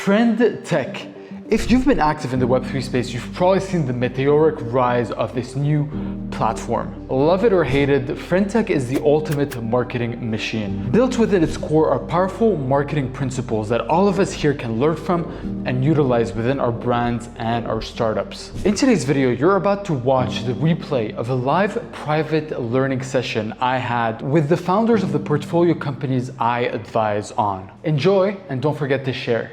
Friend Tech. If you've been active in the Web3 space, you've probably seen the meteoric rise of this new platform. Love it or hate it, Friend Tech is the ultimate marketing machine. Built within its core are powerful marketing principles that all of us here can learn from and utilize within our brands and our startups. In today's video, you're about to watch the replay of a live private learning session I had with the founders of the portfolio companies I advise on. Enjoy, and don't forget to share.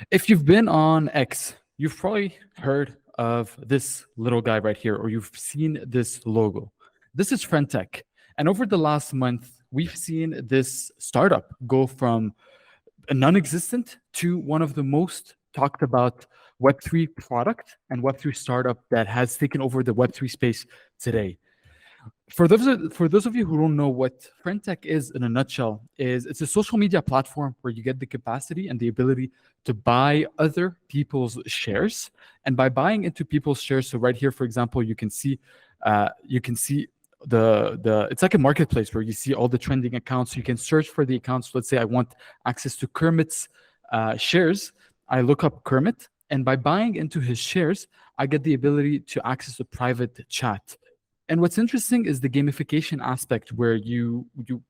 If you've been on X, you've probably heard of this little guy right here, or you've seen this logo. This is Friend Tech. And over the last month, we've seen this startup go from a non-existent to one of the most talked about Web3 product and Web3 startup that has taken over the Web3 space today. For those of you who don't know what Friend Tech is in a nutshell, it's a social media platform where you get the capacity and the ability to buy other people's shares. And by buying into people's shares, so right here, for example, you can see the it's like a marketplace where you see all the trending accounts. You can search for the accounts. Let's say I want access to Kermit's shares. I look up Kermit, and by buying into his shares, I get the ability to access a private chat. And what's interesting is the gamification aspect, where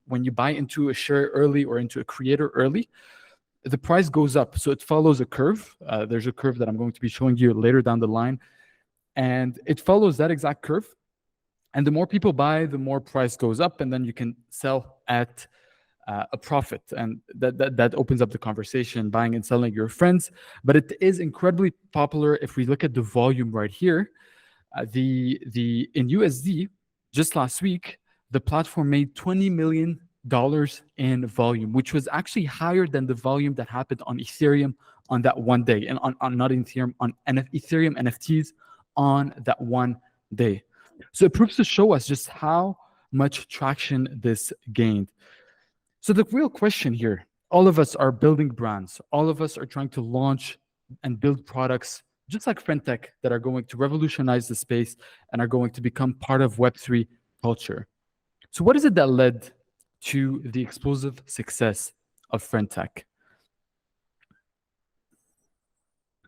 when you buy into a share early or into a creator early, the price goes up. So it follows a curve. There's a curve that I'm going to be showing you later down the line. And it follows that exact curve. And the more people buy, the more price goes up. And then you can sell at a profit. And that opens up the conversation, buying and selling your friends. But it is incredibly popular. If we look at the volume right here, in USD, just last week, the platform made $20 million in volume, which was actually higher than the volume that happened on Ethereum on that one day, and on not Ethereum, on Ethereum NFTs on that one day. So it proves to show us just how much traction this gained. So the real question here, all of us are building brands, all of us are trying to launch and build products just like Friend Tech that are going to revolutionize the space and are going to become part of Web3 culture. So what is it that led to the explosive success of Friend Tech?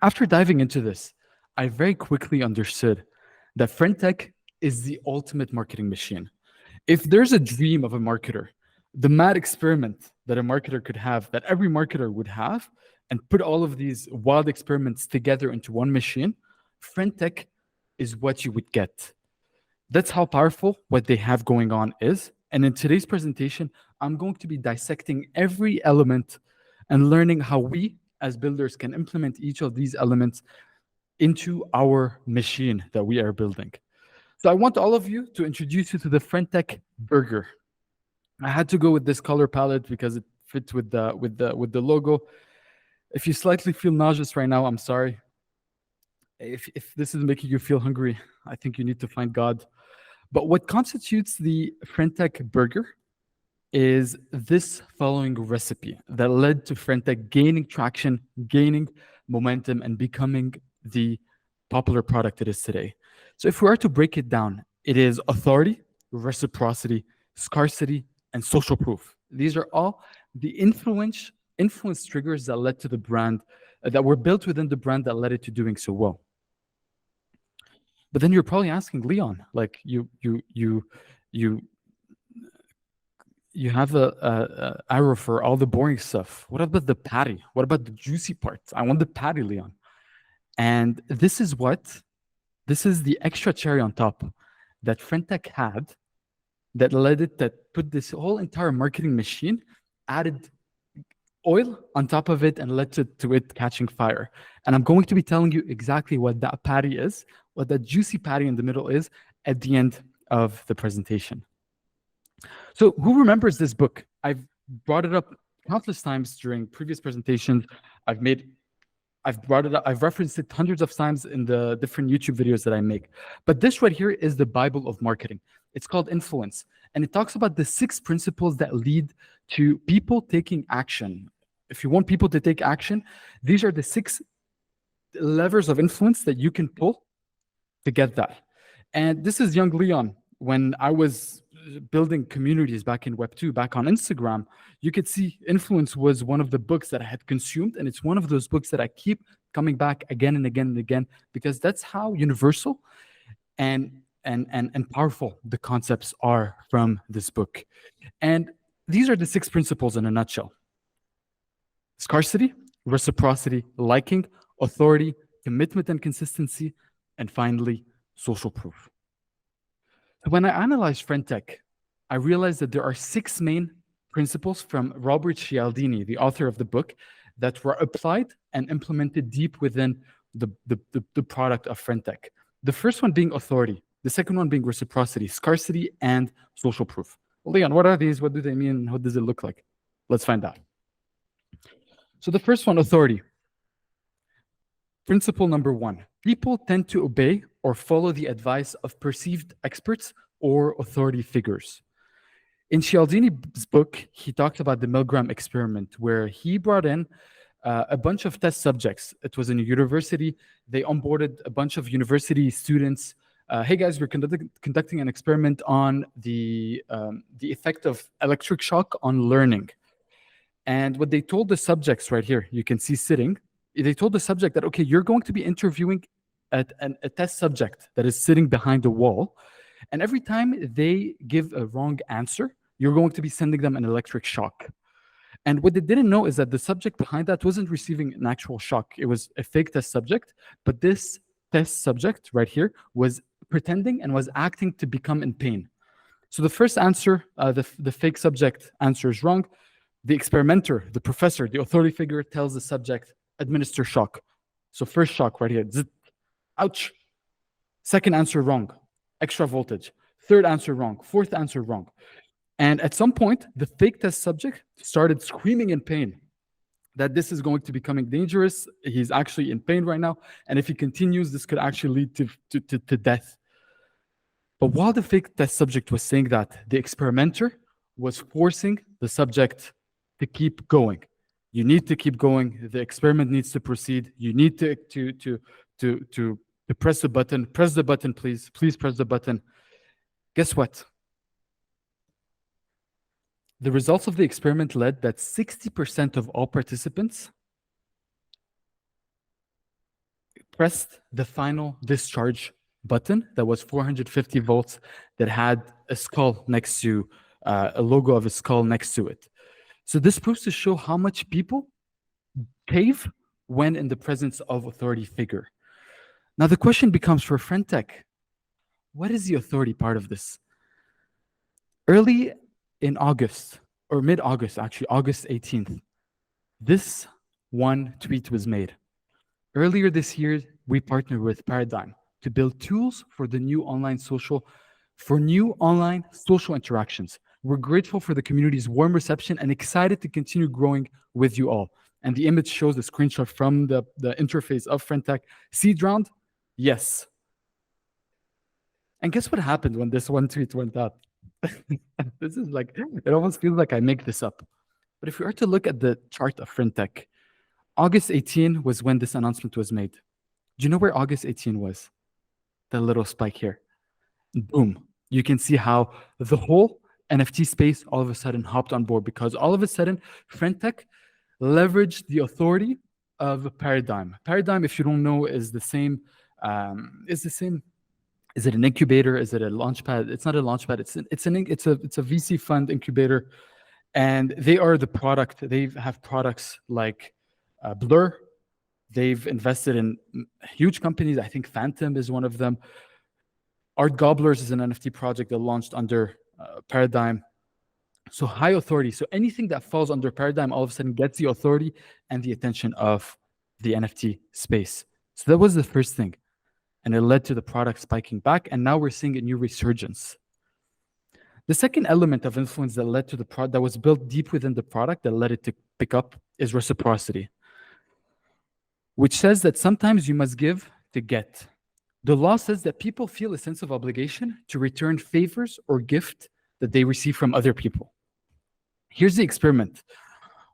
After diving into this, I very quickly understood that Friend Tech is the ultimate marketing machine. If there's a dream of a marketer, the mad experiment that a marketer could have, that every marketer would have, and put all of these wild experiments together into one machine, Friend Tech is what you would get. That's how powerful what they have going on is. And in today's presentation, I'm going to be dissecting every element and learning how we as builders can implement each of these elements into our machine that we are building. So I want all of you to introduce you to the Friend Tech burger. I had to go with this color palette because it fits with the logo. If you slightly feel nauseous right now, I'm sorry. If this is making you feel hungry, I think you need to find God. But what constitutes the Friend Tech burger is this following recipe that led to Friend Tech gaining traction, gaining momentum, and becoming the popular product it is today. So if we are to break it down, it is authority, reciprocity, scarcity, and social proof. These are all the influence triggers that led to the brand, that were built within the brand that led it to doing so well. But then you're probably asking, Leon, like you have a arrow for all the boring stuff. What about the patty? What about the juicy part? I want the patty, Leon. And this is the extra cherry on top that Friend Tech had, that put this whole entire marketing machine, added oil on top of it, and led to it catching fire. And I'm going to be telling you exactly what that patty is, what that juicy patty in the middle is, at the end of the presentation. So who remembers this book? I've brought it up countless times during previous presentations. I've brought it up, I've referenced it hundreds of times in the different YouTube videos that I make. But this right here is the Bible of marketing. It's called Influence. And it talks about the 6 principles that lead to people taking action. If you want people to take action, these are the 6 levers of influence that you can pull to get that. And this is young Leon when I was building communities back in Web2, back on Instagram, you could see Influence was one of the books that I had consumed. And it's one of those books that I keep coming back again and again and again, because that's how universal and powerful the concepts are from this book. And these are the 6 principles in a nutshell: scarcity, reciprocity, liking, authority, commitment and consistency, and finally, social proof. So when I analyzed friend tech, I realized that there are 6 main principles from Robert Cialdini, the author of the book, that were applied and implemented deep within the product of friend tech. The first one being authority, the second one being reciprocity, scarcity, and social proof. Well, Leon, what are these? What do they mean? What does it look like? Let's find out. So the first one, authority. Principle number 1, people tend to obey or follow the advice of perceived experts or authority figures. In Cialdini's book, he talked about the Milgram experiment, where he brought in a bunch of test subjects. It was in a university. They onboarded a bunch of university students. Hey guys, we're conducting an experiment on the effect of electric shock on learning. And what they told the subjects right here, you can see sitting, they told the subject that, okay, you're going to be interviewing a test subject that is sitting behind a wall. And every time they give a wrong answer, you're going to be sending them an electric shock. And what they didn't know is that the subject behind that wasn't receiving an actual shock. It was a fake test subject, but this test subject right here was pretending and was acting to become in pain. So the first answer, the fake subject answer is wrong. The experimenter, the professor, the authority figure tells the subject, administer shock. So first shock right here, zzz, ouch. Second answer wrong, extra voltage. Third answer wrong, fourth answer wrong. And at some point, the fake test subject started screaming in pain that this is going to be becoming dangerous. He's actually in pain right now. And if he continues, this could actually lead to death. But while the fake test subject was saying that, the experimenter was forcing the subject to keep going. You need to keep going. The experiment needs to proceed. You need to press the button. Press the button, please. Please press the button. Guess what? The results of the experiment led that 60% of all participants pressed the final discharge button that was 450 volts, that had a skull next to, a logo of a skull next to it. So this proves to show how much people cave when in the presence of authority figure. Now the question becomes for friend tech, what is the authority part of this? Early in August, or mid-August actually, August 18th, this one tweet was made. Earlier this year, we partnered with Paradigm to build tools for the new online social interactions. We're grateful for the community's warm reception and excited to continue growing with you all. And the image shows a screenshot from the interface of FriendTech. Seed round? Yes. And guess what happened when this one tweet went out? This is like, it almost feels like I make this up. But if we are to look at the chart of FriendTech, August 18 was when this announcement was made. Do you know where August 18 was? The little spike here. Boom. You can see how the whole NFT space all of a sudden hopped on board, because all of a sudden, FriendTech leveraged the authority of Paradigm. Paradigm, if you don't know, is the same. Is it an incubator? Is it a launchpad? It's not a launchpad. It's a VC fund incubator, and they are the product. They have products like Blur. They've invested in huge companies. I think Phantom is one of them. Art Gobblers is an NFT project that launched under Paradigm. So high authority. So anything that falls under Paradigm all of a sudden gets the authority and the attention of the NFT space. So that was the first thing. And it led to the product spiking back. And now we're seeing a new resurgence. The second element of influence that led to the product, that was built deep within the product, that led it to pick up, is reciprocity, which says that sometimes you must give to get. The law says that people feel a sense of obligation to return favors or gift that they receive from other people. Here's the experiment.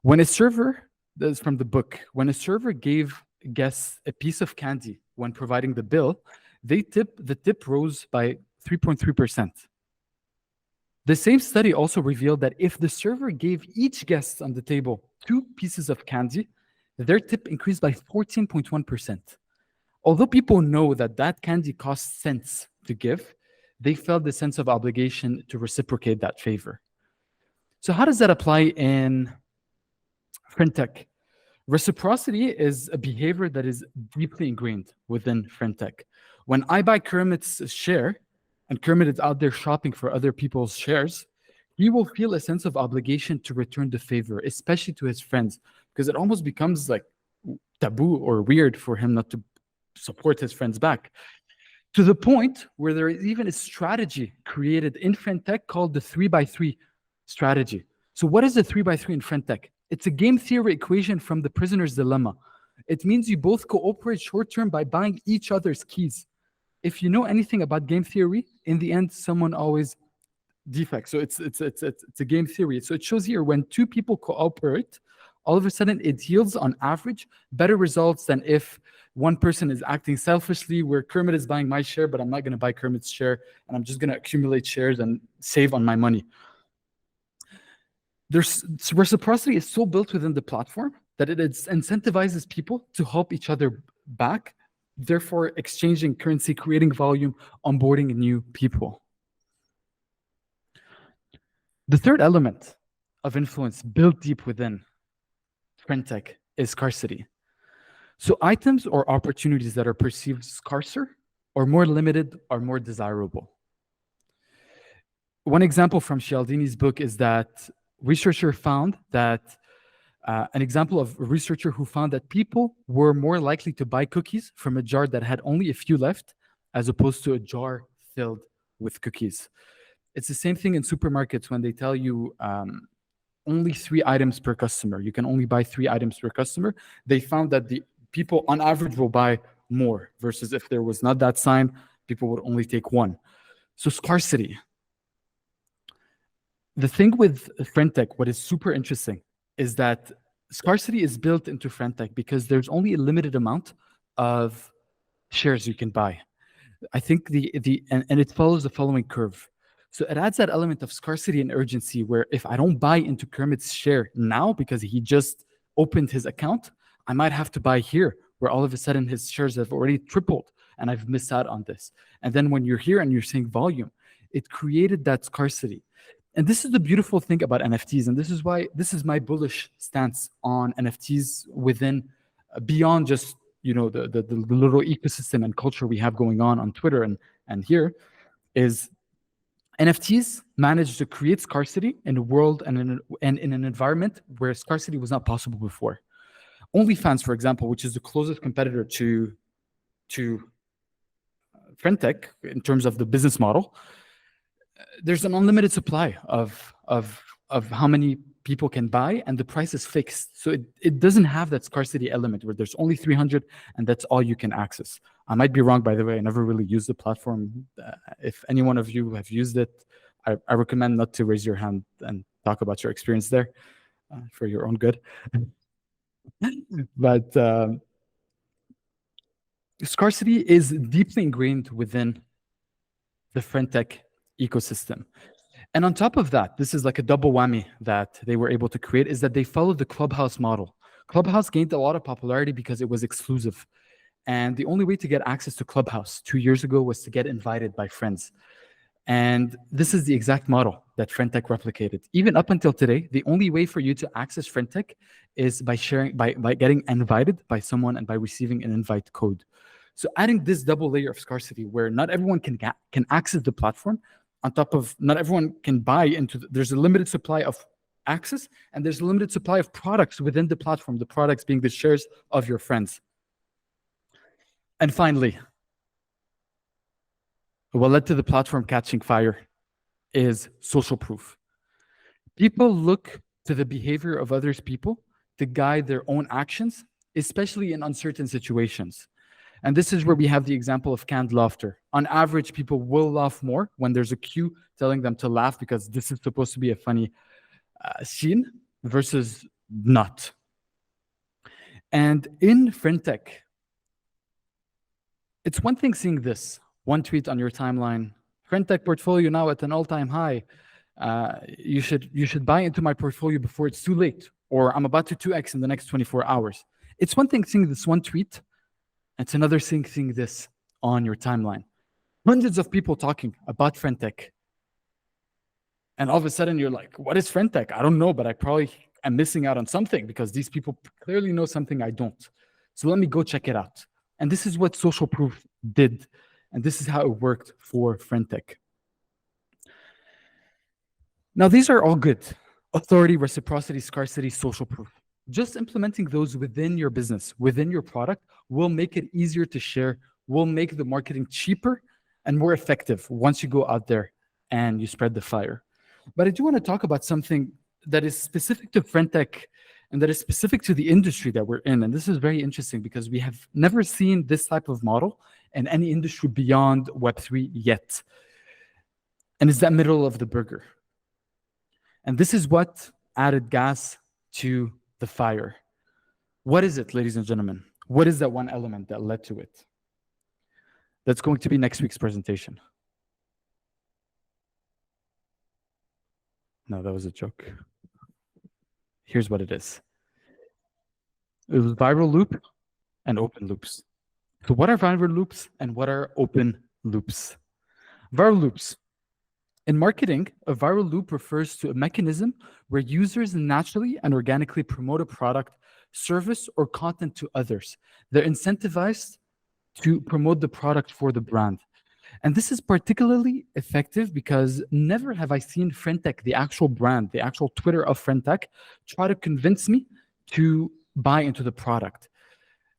When a server, that is from the book, when a server gave guests a piece of candy when providing the bill, the tip rose by 3.3%. The same study also revealed that if the server gave each guest on the table 2 pieces of candy, their tip increased by 14.1%. Although people know that that candy costs cents to give, they felt the sense of obligation to reciprocate that favor. So how does that apply in fintech? Reciprocity is a behavior that is deeply ingrained within fintech. When I buy Kermit's share and Kermit is out there shopping for other people's shares, he will feel a sense of obligation to return the favor, especially to his friends, because it almost becomes like taboo or weird for him not to support his friends back. To the point where there is even a strategy created in fintech called the 3x3 strategy. So what is the 3x3 in fintech? It's a game theory equation from the prisoner's dilemma. It means you both cooperate short term by buying each other's keys. If you know anything about game theory, in the end, someone always defects. So it's a game theory. So it shows here when two people cooperate, all of a sudden it yields on average better results than if one person is acting selfishly, where Kermit is buying my share, but I'm not going to buy Kermit's share, and I'm just going to accumulate shares and save on my money. Reciprocity is so built within the platform that it incentivizes people to help each other back, therefore exchanging currency, creating volume, onboarding new people. The third element of influence built deep within fintech is scarcity. So items or opportunities that are perceived scarcer or more limited are more desirable. One example from Cialdini's book is that researcher found that an example of a researcher who found that people were more likely to buy cookies from a jar that had only a few left as opposed to a jar filled with cookies. It's the same thing in supermarkets when they tell you only 3 items per customer. You can only buy 3 items per customer. They found that the people on average will buy more versus if there was not that sign, people would only take 1. So scarcity. The thing with fintech, what is super interesting is that scarcity is built into fintech because there's only a limited amount of shares you can buy. I think and it follows the following curve. So it adds that element of scarcity and urgency where if I don't buy into Kermit's share now because he just opened his account, I might have to buy here where all of a sudden his shares have already tripled and I've missed out on this. And then when you're here and you're seeing volume, it created that scarcity. And this is the beautiful thing about NFTs. And this is why this is my bullish stance on NFTs within, beyond just, you know, the little ecosystem and culture we have going on Twitter and here is NFTs managed to create scarcity in a world and in an environment where scarcity was not possible before. OnlyFans, for example, which is the closest competitor to fintech in terms of the business model, there's an unlimited supply of how many people can buy, and the price is fixed. So it doesn't have that scarcity element where there's only 300 and that's all you can access. I might be wrong, by the way. I never really used the platform. If any one of you have used it, I recommend not to raise your hand and talk about your experience there for your own good. But scarcity is deeply ingrained within the fintech ecosystem. And on top of that, this is like a double whammy that they were able to create, is that they followed the Clubhouse model. Clubhouse gained a lot of popularity because it was exclusive. And the only way to get access to Clubhouse 2 years ago was to get invited by friends. And this is the exact model that fintech replicated. Even up until today, the only way for you to access fintech is by getting invited by someone and by receiving an invite code. So adding this double layer of scarcity where not everyone can access the platform, on top of not everyone can buy into there's a limited supply of access and there's a limited supply of products within the platform, the products being the shares of your friends. And finally, what led to the platform catching fire is social proof. People look to the behavior of others people to guide their own actions, especially in uncertain situations. And this is where we have the example of canned laughter. On average, people will laugh more when there's a cue telling them to laugh because this is supposed to be a funny scene versus not. And in fintech, it's one thing seeing this, one tweet on your timeline, fintech portfolio now at an all-time high, You should buy into my portfolio before it's too late, or I'm about to 2x in the next 24 hours. It's one thing seeing this one tweet, it's another thing seeing this on your timeline. Hundreds of people talking about FriendTech. And all of a sudden you're like, what is FriendTech? I don't know, but I probably am missing out on something because these people clearly know something I don't. So let me go check it out. And this is what social proof did. And this is how it worked for FriendTech. Now, these are all good. Authority, reciprocity, scarcity, social proof. Just implementing those within your business, within your product, will make it easier to share, will make the marketing cheaper and more effective once you go out there and you spread the fire. But I do want to talk about something that is specific to FriendTech and that is specific to the industry that we're in. And this is very interesting because we have never seen this type of model in any industry beyond Web3 yet. And it's that middle of the burger. And this is what added gas to the fire. What is it, ladies and gentlemen? What is that one element that led to it? That's going to be next week's presentation. No, that was a joke. Here's what it is. It was viral loop and open loops. So what are viral loops and what are open loops? Viral loops. In marketing, a viral loop refers to a mechanism where users naturally and organically promote a product, service, or content to others. They're incentivized to promote the product for the brand. And this is particularly effective because never have I seen FriendTech, the actual brand, the actual Twitter of FriendTech, try to convince me to buy into the product.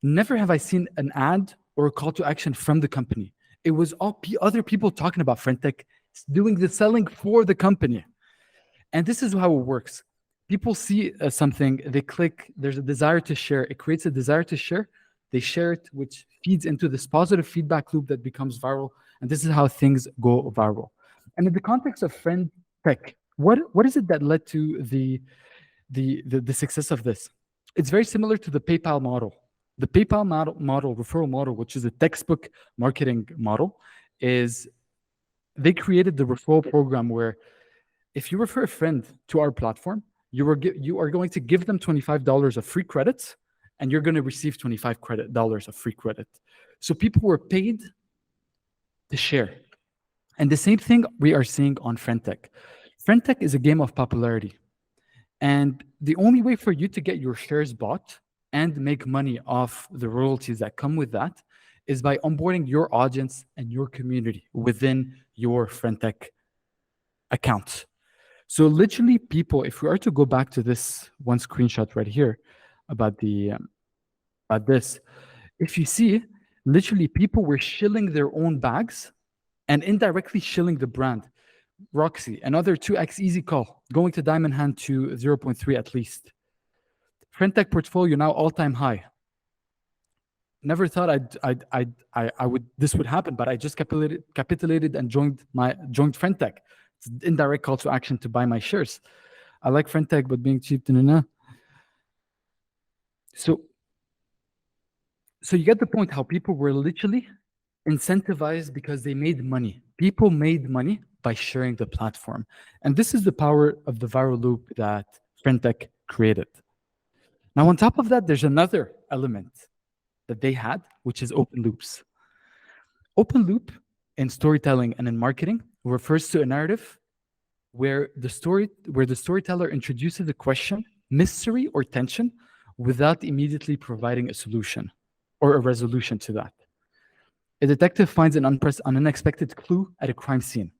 Never have I seen an ad or a call to action from the company. It was all other people talking about FriendTech, doing the selling for the company. And this is how it works. People see something, they click, there's a desire to share, it creates a desire to share, they share it, which feeds into this positive feedback loop that becomes viral. And this is how things go viral. And in the context of FriendTech, what is it that led to the success of this? It's very similar to the PayPal model. The PayPal model, referral model, which is a textbook marketing model, is they created the referral program where if you refer a friend to our platform, you are going to give them $25 of free credits, and you're going to receive $25 of free credit. So people were paid to share. And the same thing we are seeing on FriendTech. FriendTech is a game of popularity. And the only way for you to get your shares bought and make money off the royalties that come with that is by onboarding your audience and your community within your FriendTech account. So literally people, if we are to go back to this one screenshot right here about this, if you see, literally people were shilling their own bags and indirectly shilling the brand. Roxy, another 2x easy call, going to diamond hand to 0.3 at least. FriendTech portfolio now all-time high. Never thought this would happen, but I just capitulated and joined FriendTech. It's an indirect call to action to buy my shares. I like FriendTech, but being cheap, So you get the point how people were literally incentivized because they made money. People made money by sharing the platform. And this is the power of the viral loop that FriendTech created. Now, on top of that, there's another element that they had, which is open loops. Open loop in storytelling and in marketing refers to a narrative where the storyteller introduces a question, mystery, or tension without immediately providing a solution or a resolution to that. A detective finds an unexpected clue at a crime scene,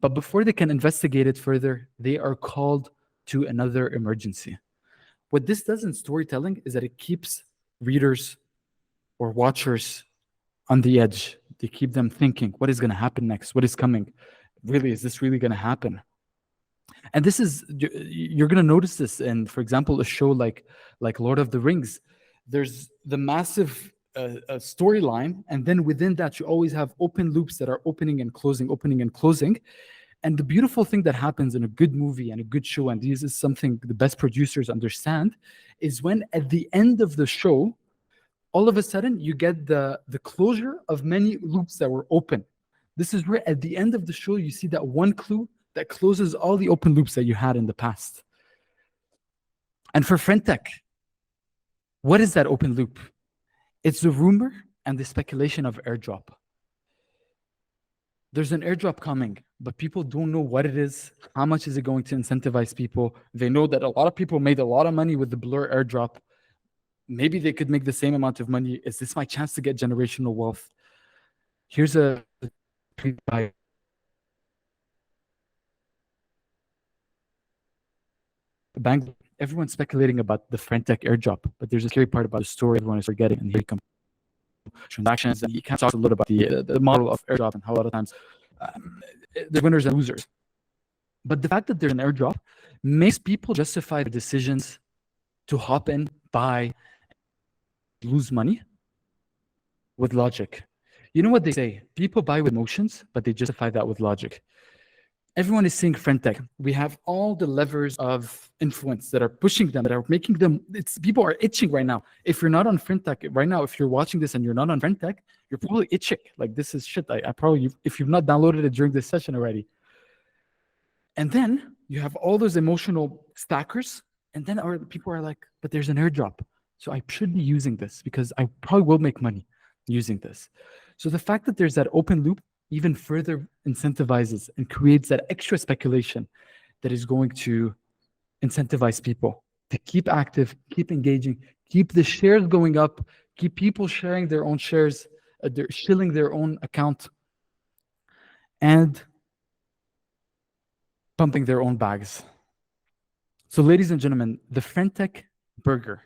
but before they can investigate it further, they are called to another emergency. What this does in storytelling is that it keeps readers or watchers on the edge. They keep them thinking, what is going to happen next? What is coming? Really, is this really going to happen? And this is, you're going to notice this in, for example, a show like Lord of the Rings. There's the massive storyline, and then within that, you always have open loops that are opening and closing. And the beautiful thing that happens in a good movie and a good show, and this is something the best producers understand, is when at the end of the show, all of a sudden you get the closure of many loops that were open. This is where at the end of the show, you see that one clue that closes all the open loops that you had in the past. And for FriendTech, what is that open loop? It's the rumor and the speculation of airdrop. There's an airdrop coming, but people don't know what it is. How much is it going to incentivize people? They know that a lot of people made a lot of money with the Blur airdrop. Maybe they could make the same amount of money. Is this my chance to get generational wealth? Here's a by bank. Everyone's speculating about the FriendTech airdrop, but there's a scary part about the story everyone is forgetting. And here come transactions, and you can talk a little about the model of airdrop and how a lot of times the winners and losers. But the fact that there's an airdrop makes people justify their decisions to hop in, buy, lose money with logic. You know what they say? People buy with emotions, but they justify that with logic. Everyone is seeing FriendTech. We have all the levers of influence that are pushing them, that are making them, people are itching right now. If you're not on FriendTech right now, if you're watching this and you're not on FriendTech, you're probably itching. Like, this is shit. I probably, if you've not downloaded it during this session already. And then you have all those emotional stackers, and then people are like, but there's an airdrop, so I should be using this because I probably will make money using this. So the fact that there's that open loop even further incentivizes and creates that extra speculation that is going to incentivize people to keep active, keep engaging, keep the shares going up, keep people sharing their own shares, they're shilling their own account, and pumping their own bags. So ladies and gentlemen, the FriendTech burger: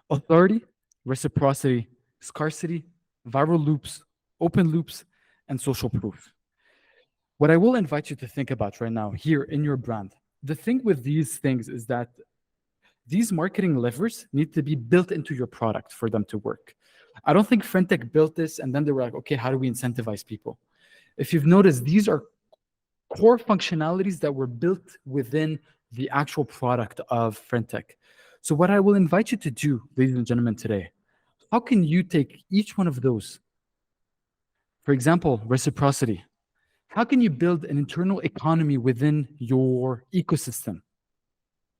authority, reciprocity, scarcity, viral loops, open loops, and social proof. What I will invite you to think about right now here in your brand, the thing with these things is that these marketing levers need to be built into your product for them to work. I don't think FriendTech built this and then they were like, okay, how do we incentivize people? If you've noticed, these are core functionalities that were built within the actual product of FriendTech. So what I will invite you to do, ladies and gentlemen, today, how can you take each one of those? For example, reciprocity. How can you build an internal economy within your ecosystem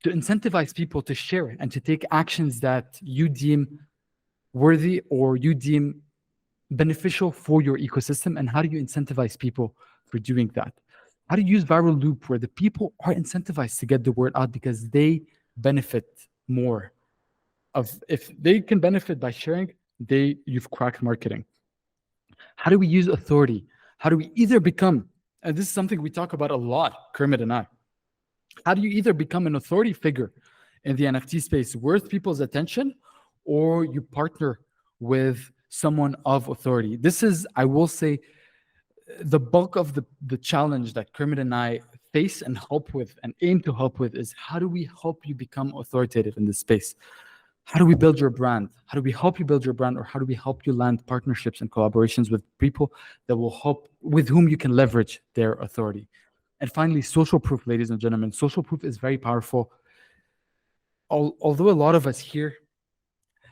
to incentivize people to share and to take actions that you deem worthy or you deem beneficial for your ecosystem? And how do you incentivize people for doing that? How do you use viral loop where the people are incentivized to get the word out because they benefit more of, if they can benefit by sharing, you've cracked marketing. How do we use authority? How do we either become, and this is something we talk about a lot, Kermit and I, how do you either become an authority figure in the NFT space worth people's attention, or you partner with someone of authority? This is, I will say, the bulk of the challenge that Kermit and I face and help with and aim to help with is, how do we help you become authoritative in this space? How do we build your brand? How do we help you build your brand? Or how do we help you land partnerships and collaborations with people that will help, with whom you can leverage their authority? And finally, social proof, ladies and gentlemen. Social proof is very powerful. Although a lot of us here,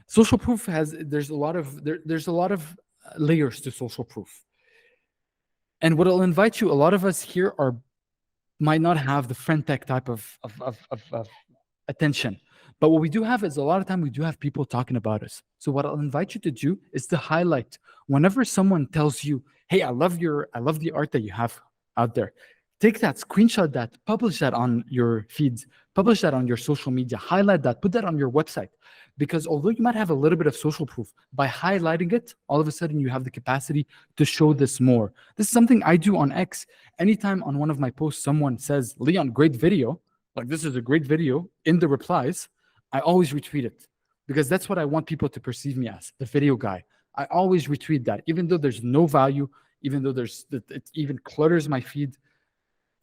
social proof there's a lot of layers to social proof. And what I'll invite you, a lot of us here might not have the FriendTech type of attention. But what we do have is, a lot of time we do have people talking about us. So what I'll invite you to do is to highlight whenever someone tells you, hey, I love the art that you have out there. Take that, screenshot that, publish that on your feeds, publish that on your social media, highlight that, put that on your website. Because although you might have a little bit of social proof, by highlighting it, all of a sudden you have the capacity to show this more. This is something I do on X. Anytime on one of my posts, someone says, Leon, great video, like this is a great video, in the replies, I always retweet it, because that's what I want people to perceive me as, the video guy. I always retweet that, even though there's no value, even though it even clutters my feed.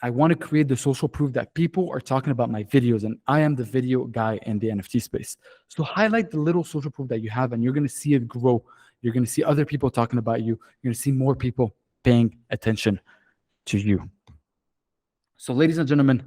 I want to create the social proof that people are talking about my videos, and I am the video guy in the NFT space. So highlight the little social proof that you have, and you're going to see it grow. You're going to see other people talking about you. You're going to see more people paying attention to you. So ladies and gentlemen,